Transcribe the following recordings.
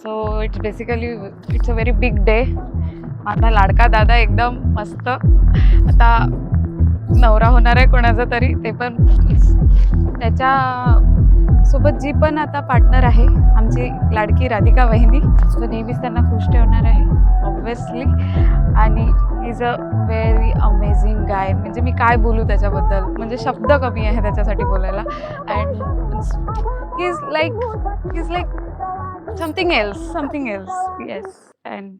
So it's a very big day. माझा लाडका दादा एकदम मस्त आता नवरा होणार आहे कोणाचा तरी, ते पण त्याच्या सोबत जी पण आता पार्टनर आहे आमची लाडकी राधिका वहिनी, तो नेहमीच त्यांना खुश ठेवणार आहे ऑब्व्हियसली. आणि इज अ व्हेरी अमेझिंग गाय. म्हणजे मी काय बोलू त्याच्याबद्दल, म्हणजे शब्द कमी आहे त्याच्यासाठी बोलायला. And he is like something else yes. And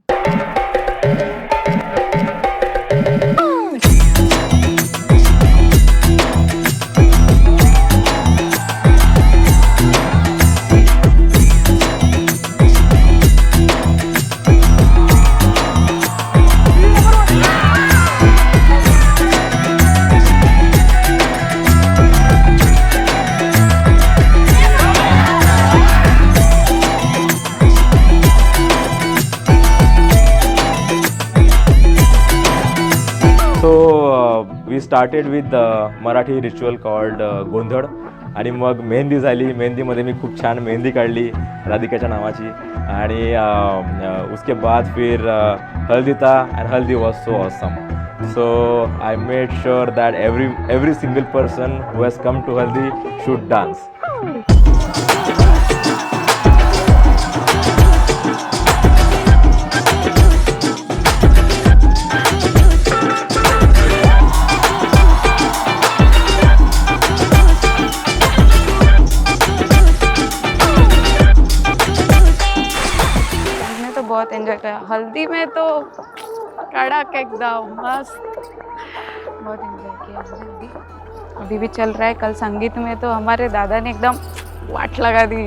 we started with Marathi ritual called Gondhal. आणि मग मेहंदी झाली. मेहंदीमध्ये मी खूप छान मेहंदी काढली राधिकाच्या नावाची. आणि उसके बाद फिर हल्दी था and haldi was so awesome. So I made sure that every single person who has come to haldi should dance. बहुत एंजॉय किया हल्दी में, तो कड़क एकदम मस्त. बहुत एंजॉय किया हल्दी. अभी भी चल रहा है. कल संगीत में तो हमारे दादा ने एकदम वाट लगा दी.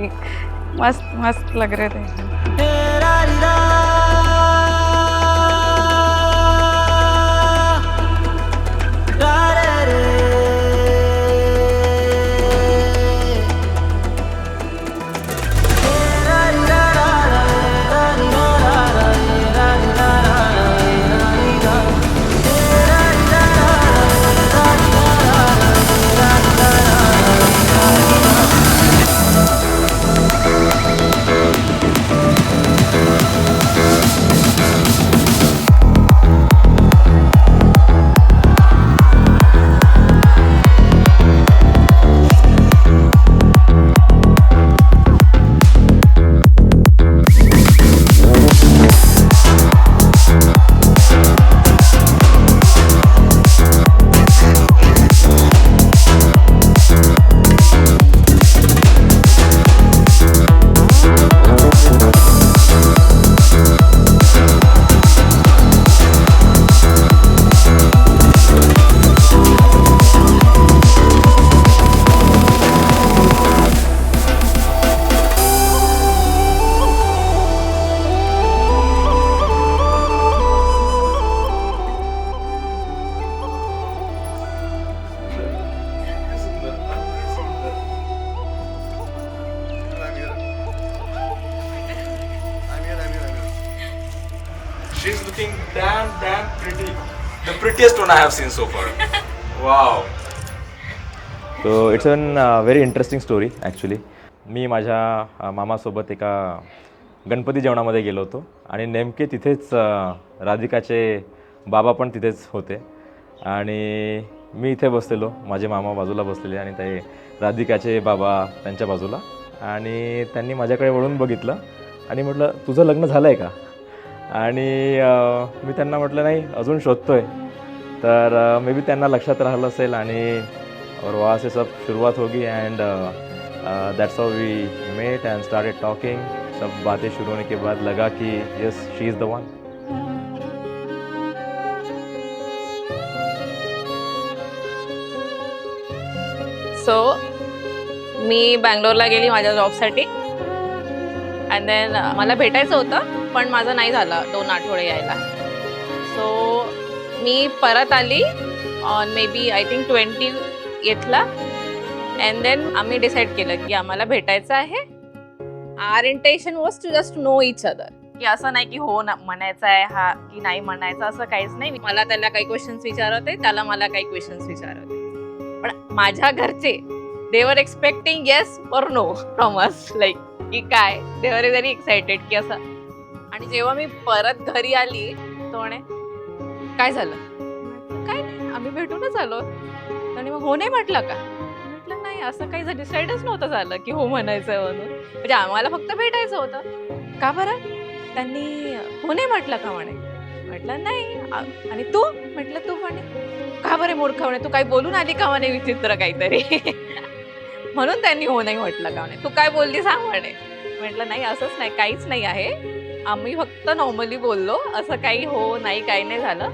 मस्त मस्त लग रहे थे. She's looking damn pretty. The prettiest one I have seen so far. Wow. So it's a very interesting story actually. मी माझ्या मामासोबत एका गणपती जेवणामध्ये गेलो होतो आणि नेमके तिथेच राधिकाचे बाबा पण तिथेच होते. आणि मी इथे बसलेलो, माझे मामा बाजूला बसलेले आणि ते राधिकाचे बाबा त्यांच्या बाजूला. आणि त्यांनी माझ्याकडे वळून बघितलं आणि म्हटलं, तुझं लग्न झालं आहे का? आणि मी त्यांना म्हटलं, नाही, अजून शोधतोय. तर मे बी त्यांना लक्षात राहिलं असेल आणि और वहाँ से सब शुरुआत होगी. And that's how we met and started talking. सब बातें शुरू होने के बाद लगा कि yes, she is the one. So मी बँगलोरला गेली माझ्या जॉबसाठी. अँड देन मला भेटायचं होतं पण माझं नाही झालं 2 आठवडे यायला. सो मी परत आली on maybe I think 20th. And then आम्ही डिसाईड केलं की आम्हाला भेटायचं आहे. Our intention was to just know each other. की असं नाही की हो ना म्हणायचं आहे हा की नाही म्हणायचं, असं काहीच नाही. मला त्याला काही क्वेश्चन्स विचारत आहे, त्याला मला काही क्वेश्चन्स विचारत आहे. पण माझ्या घरचे दे वर एक्सपेक्टिंग येस और नो फ्रॉम अस. लाईक की काय, दे आर व्हेरी एक्साइटेड की असं. आणि जेव्हा मी परत घरी आली तो म्हणे काय झालं, म्हटलं, काय नाही आम्ही भेटूनच आलो. आणि मग हो नाही म्हटलं का, म्हटलं नाही असं काही डिसाईडच नव्हतं झालं की हो म्हणायचं म्हणून, म्हणजे आम्हाला फक्त भेटायचं होतं. का बरं, त्यांनी हो नाही म्हटलं का म्हणे, म्हटलं नाही. आणि तू, म्हटलं तू म्हणे का बरे मूर्ख म्हणे, तू काही बोलून आली का म्हणे विचित्र काहीतरी म्हणून त्यांनी हो नाही म्हटलं का म्हणे, तू काय बोलली सांग म्हणे. म्हटलं नाही असंच नाही, काहीच नाही आहे, आम्ही फक्त नॉर्मली बोललो, असं काही हो नाही काही नाही झालं.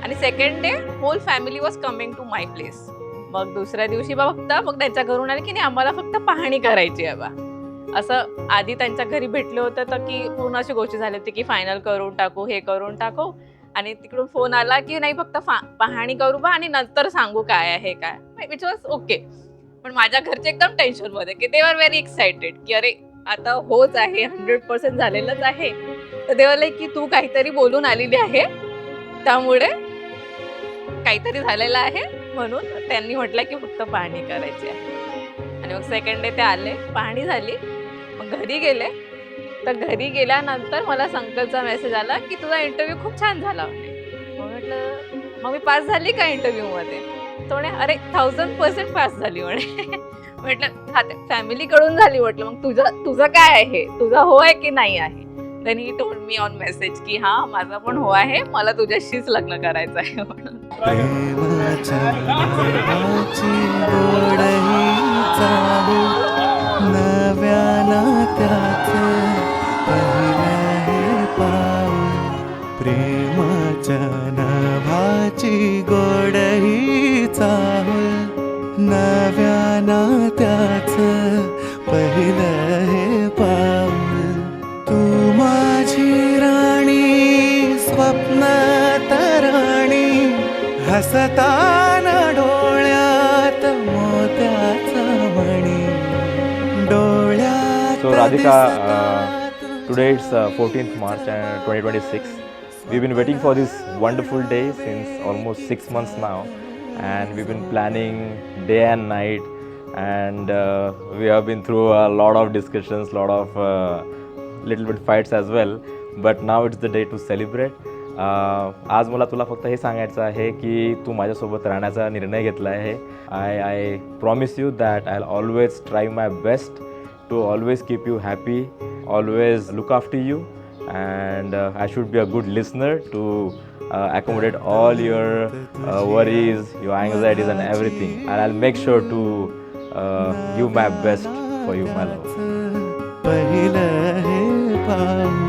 आणि second day whole family was coming to my place. मग दुसऱ्या दिवशी फक्त मग त्यांच्या घरून आले की नाही आम्हाला फक्त पाहणी करायची आहे बा. असं आधी त्यांच्या घरी भेटले होते तर की पूर्ण अशी गोष्टी झाली होती की फायनल करून टाकू, हे करून टाकू. आणि तिकडून फोन आला की नाही फक्त पाहणी करू बा आणि नंतर सांगू काय आहे काय, विच वॉज ओके. पण माझ्या घरचे एकदम टेन्शन मध्ये की दे आर व्हेरी एक्साइटेड की अरे आता होच आहे, 100% झालेलंच आहे. तर देवाला की तू काहीतरी बोलून आलेली आहे, त्यामुळे काहीतरी झालेलं आहे, म्हणून त्यांनी म्हटलं की फक्त पाहणी करायची आहे. आणि मग सेकंड डे ते आले, पाहणी झाली, मग घरी गेले. तर घरी गेल्यानंतर मला संकल्पचा मेसेज आला की तुझा इंटरव्ह्यू खूप छान झाला म्हणे. मग म्हटलं मग मी पास झाली का इंटरव्ह्यू मध्ये, तो म्हणे अरे 1000% पास झाली म्हणे. म्हटलं हा ते फॅमिलीकडून झाली, म्हटलं मग तुझं काय आहे, तुझा हो आहे की नाही आहे. Then he told me on message की हा माझा पण हो आहे, मला तुझ्याशीच लग्न करायचं आहे म्हणून. प्रेमाच्या नावाची गोडही चालू, नव्या नात्याचं पहिलं हे पाऊल. प्रेमाच्या नावाची गोडही चालू, नव्या नात्याचं पहिलं हे पाऊल. तू माझी राणी, स्वप्न तराणी, हसताना डोळ्यात मोत्याचा मणी, डोळ्यात So Radhika, दिसतात today it's 14th March 2026. We've been waiting for this wonderful day since almost 6 months now, and we've been planning day and night, and we have been through a lot of discussions, lot of little bit fights as well, but now it's the day to celebrate. आज मला तुला फक्त हे सांगायचं आहे की तू माझ्यासोबत राहण्याचा निर्णय घेतला आहे. I promise you that I always try my best to always keep you happy, always look after you, and I should be a good listener to accommodate all your worries, your anxieties and everything, and I'll make sure to give my best for you, my love. पहिलं हे पाऊल.